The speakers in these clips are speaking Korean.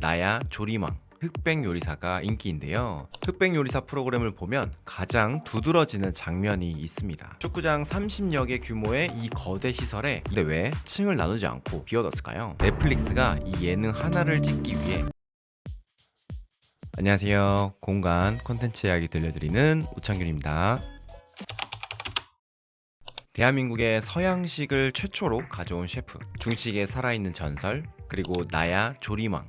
나야 조리망 흑백 요리사가 인기인데요. 흑백 요리사 프로그램을 보면 가장 두드러지는 장면이 있습니다. 축구장 30여 개 규모의 이 거대 시설에 근데 왜 층을 나누지 않고 비워뒀을까요? 넷플릭스가 이 예능 하나를 찍기 위해 안녕하세요. 공간 콘텐츠 이야기 들려드리는 우창균입니다. 대한민국의 서양식을 최초로 가져온 셰프, 중식의 살아있는 전설, 그리고 나야 조리망,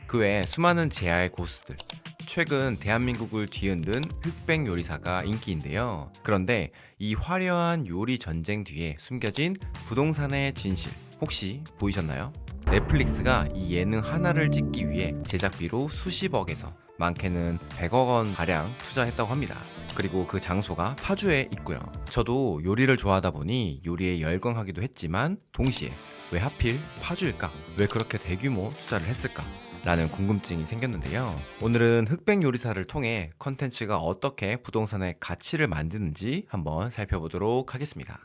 그 외에 수많은 제야의 고수들, 최근 대한민국을 뒤흔든 흑백 요리사가 인기인데요. 그런데 이 화려한 요리 전쟁 뒤에 숨겨진 부동산의 진실 혹시 보이셨나요? 넷플릭스가 이 예능 하나를 찍기 위해 제작비로 수십억에서 많게는 100억 원 가량 투자했다고 합니다. 그리고 그 장소가 파주에 있고요. 저도 요리를 좋아하다 보니 요리에 열광하기도 했지만 동시에 왜 하필 파주일까? 왜 그렇게 대규모 투자를 했을까? 라는 궁금증이 생겼는데요. 오늘은 흑백 요리사를 통해 컨텐츠가 어떻게 부동산의 가치를 만드는지 한번 살펴보도록 하겠습니다.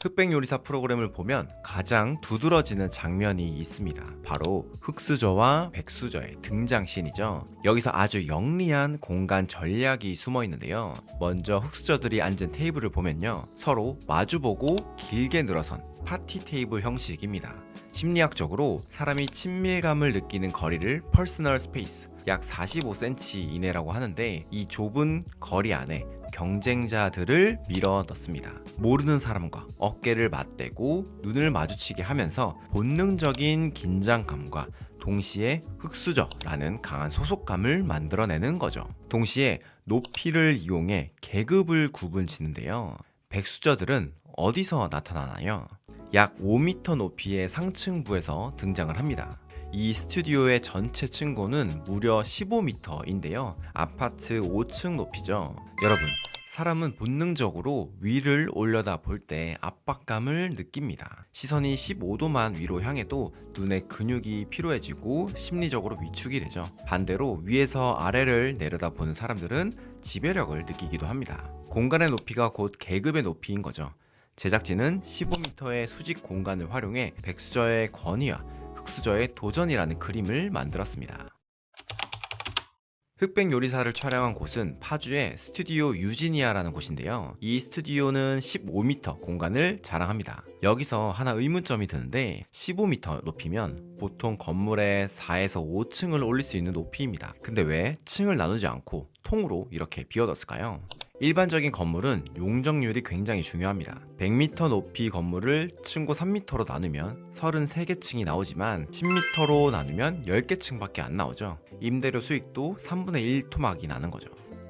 흑백 요리사 프로그램을 보면 가장 두드러지는 장면이 있습니다. 바로 흑수저와 백수저의 등장씬이죠. 여기서 아주 영리한 공간 전략이 숨어 있는데요. 먼저 흑수저들이 앉은 테이블을 보면요, 서로 마주보고 길게 늘어선 파티 테이블 형식입니다. 심리학적으로 사람이 친밀감을 느끼는 거리를 퍼스널 스페이스, 약 45cm 이내라고 하는데, 이 좁은 거리 안에 경쟁자들을 밀어 넣습니다. 모르는 사람과 어깨를 맞대고 눈을 마주치게 하면서 본능적인 긴장감과 동시에 흑수저라는 강한 소속감을 만들어내는 거죠. 동시에 높이를 이용해 계급을 구분 짓는데요. 백수저들은 어디서 나타나나요? 약 5m 높이의 상층부에서 등장을 합니다. 이 스튜디오의 전체 층고는 무려 15m인데요. 아파트 5층 높이죠. 여러분, 사람은 본능적으로 위를 올려다 볼 때 압박감을 느낍니다. 시선이 15도만 위로 향해도 눈의 근육이 피로해지고 심리적으로 위축이 되죠. 반대로 위에서 아래를 내려다 보는 사람들은 지배력을 느끼기도 합니다. 공간의 높이가 곧 계급의 높이인 거죠. 제작진은 15m의 수직 공간을 활용해 백수저의 권위와 흑수저의 도전이라는 그림을 만들었습니다. 흑백 요리사를 촬영한 곳은 파주의 스튜디오 유지니아라는 곳인데요. 이 스튜디오는 15m 공간을 자랑합니다. 여기서 하나 의문점이 드는데 15m 높이면 보통 건물의 4에서 5층을 올릴 수 있는 높이입니다. 근데 왜 층을 나누지 않고 통으로 이렇게 비워뒀을까요? 일반적인 건물은 용적률이 굉장히 중요합니다. 100m 높이 건물을 층고 3m로 나누면 33개 층이 나오지만 10m로 나누면 10개 층밖에 안 나오죠. 임대료 수익도 3분의 1 토막이 나는 거죠.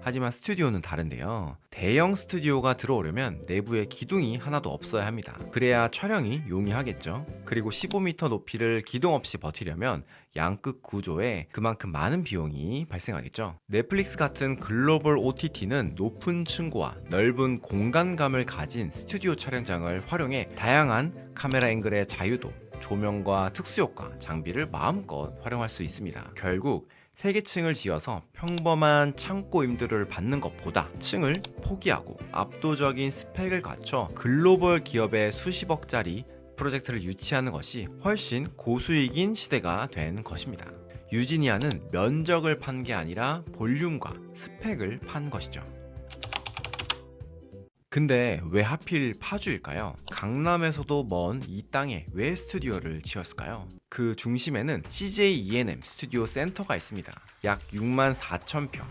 하지만 스튜디오는 다른데요. 대형 스튜디오가 들어오려면 내부에 기둥이 하나도 없어야 합니다. 그래야 촬영이 용이하겠죠. 그리고 15m 높이를 기둥 없이 버티려면 양끝 구조에 그만큼 많은 비용이 발생하겠죠. 넷플릭스 같은 글로벌 OTT는 높은 층고와 넓은 공간감을 가진 스튜디오 촬영장을 활용해 다양한 카메라 앵글의 자유도, 조명과 특수효과, 장비를 마음껏 활용할 수 있습니다. 결국 3개 층을 지어서 평범한 창고 임대료를 받는 것보다 층을 포기하고 압도적인 스펙을 갖춰 글로벌 기업의 수십억짜리 프로젝트를 유치하는 것이 훨씬 고수익인 시대가 된 것입니다. 유지니아는 면적을 판 게 아니라 볼륨과 스펙을 판 것이죠. 근데 왜 하필 파주일까요? 강남에서도 먼 이 땅에 왜 스튜디오를 지었을까요? 그 중심에는 CJ E&M 스튜디오 센터가 있습니다. 약 64,000평,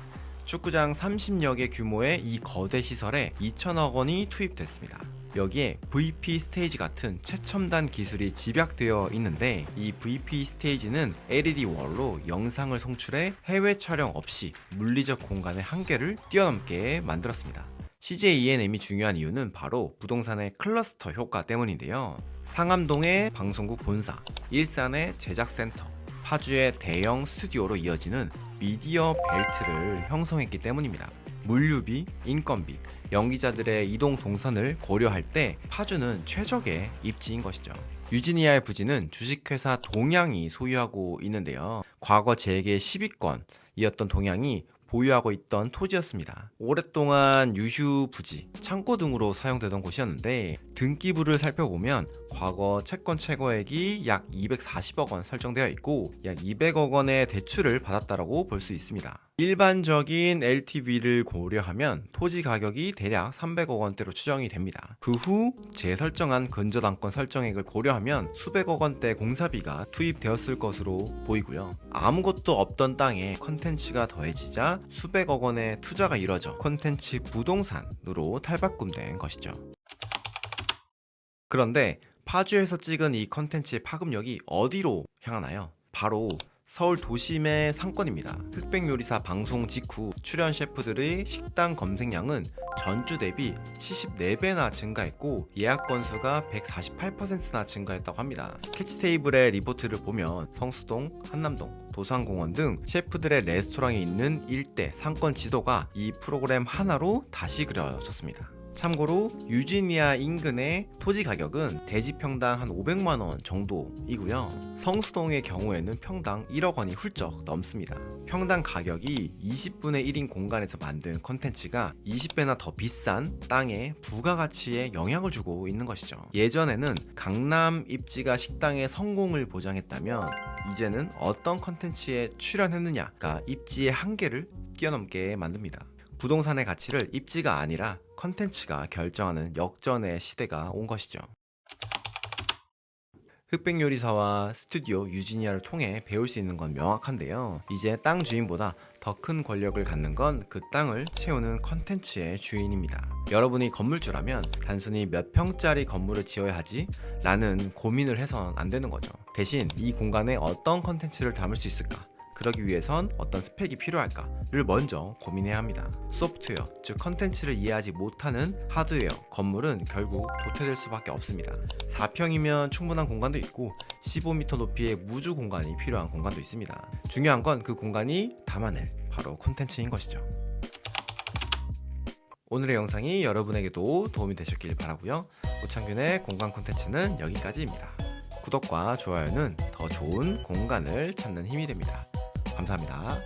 축구장 30여 개 규모의 이 거대 시설에 2천억 원이 투입됐습니다. 여기에 VP 스테이지 같은 최첨단 기술이 집약되어 있는데, 이 VP 스테이지는 LED 월로 영상을 송출해 해외 촬영 없이 물리적 공간의 한계를 뛰어넘게 만들었습니다. CJ E&M이 중요한 이유는 바로 부동산의 클러스터 효과 때문인데요. 상암동의 방송국 본사, 일산의 제작센터, 파주의 대형 스튜디오로 이어지는 미디어 벨트를 형성했기 때문입니다. 물류비, 인건비, 연기자들의 이동 동선을 고려할 때 파주는 최적의 입지인 것이죠. 유지니아의 부지는 주식회사 동양이 소유하고 있는데요. 과거 재계 10위권이었던 동양이 보유하고 있던 토지였습니다. 오랫동안 유휴 부지, 창고 등으로 사용되던 곳이었는데 등기부를 살펴보면 과거 채권 최고액이 약 240억 원 설정되어 있고 약 200억 원의 대출을 받았다라고 볼 수 있습니다. 일반적인 LTV를 고려하면 토지 가격이 대략 300억 원대로 추정이 됩니다. 그 후 재설정한 근저당권 설정액을 고려하면 수백억 원대 공사비가 투입되었을 것으로 보이고요. 아무것도 없던 땅에 컨텐츠가 더해지자 수백억 원의 투자가 이뤄져 컨텐츠 부동산으로 탈바꿈된 것이죠. 그런데 파주에서 찍은 이 컨텐츠의 파급력이 어디로 향하나요? 바로 서울 도심의 상권입니다. 흑백요리사 방송 직후 출연 셰프들의 식당 검색량은 전주 대비 74배나 증가했고 예약 건수가 148%나 증가했다고 합니다. 캐치테이블의 리포트를 보면 성수동, 한남동, 도산공원 등 셰프들의 레스토랑이 있는 일대 상권 지도가 이 프로그램 하나로 다시 그려졌습니다. 참고로 유지니아 인근의 토지 가격은 대지평당 한 500만 원 정도이고요. 성수동의 경우에는 평당 1억 원이 훌쩍 넘습니다. 평당 가격이 20분의 1인 공간에서 만든 컨텐츠가 20배나 더 비싼 땅의 부가가치에 영향을 주고 있는 것이죠. 예전에는 강남 입지가 식당의 성공을 보장했다면 이제는 어떤 컨텐츠에 출연했느냐가 입지의 한계를 뛰어넘게 만듭니다. 부동산의 가치를 입지가 아니라 컨텐츠가 결정하는 역전의 시대가 온 것이죠. 흑백요리사와 스튜디오 유지니아를 통해 배울 수 있는 건 명확한데요. 이제 땅 주인보다 더 큰 권력을 갖는 건 그 땅을 채우는 컨텐츠의 주인입니다. 여러분이 건물주라면 단순히 몇 평짜리 건물을 지어야 하지? 라는 고민을 해선 안 되는 거죠. 대신 이 공간에 어떤 컨텐츠를 담을 수 있을까? 그러기 위해선 어떤 스펙이 필요할까를 먼저 고민해야 합니다. 소프트웨어, 즉 컨텐츠를 이해하지 못하는 하드웨어, 건물은 결국 도태될 수밖에 없습니다. 4평이면 충분한 공간도 있고 15m 높이의 무주 공간이 필요한 공간도 있습니다. 중요한 건 그 공간이 담아낼 바로 컨텐츠인 것이죠. 오늘의 영상이 여러분에게도 도움이 되셨길 바라고요. 오창균의 공간 콘텐츠는 여기까지입니다. 구독과 좋아요는 더 좋은 공간을 찾는 힘이 됩니다. 감사합니다.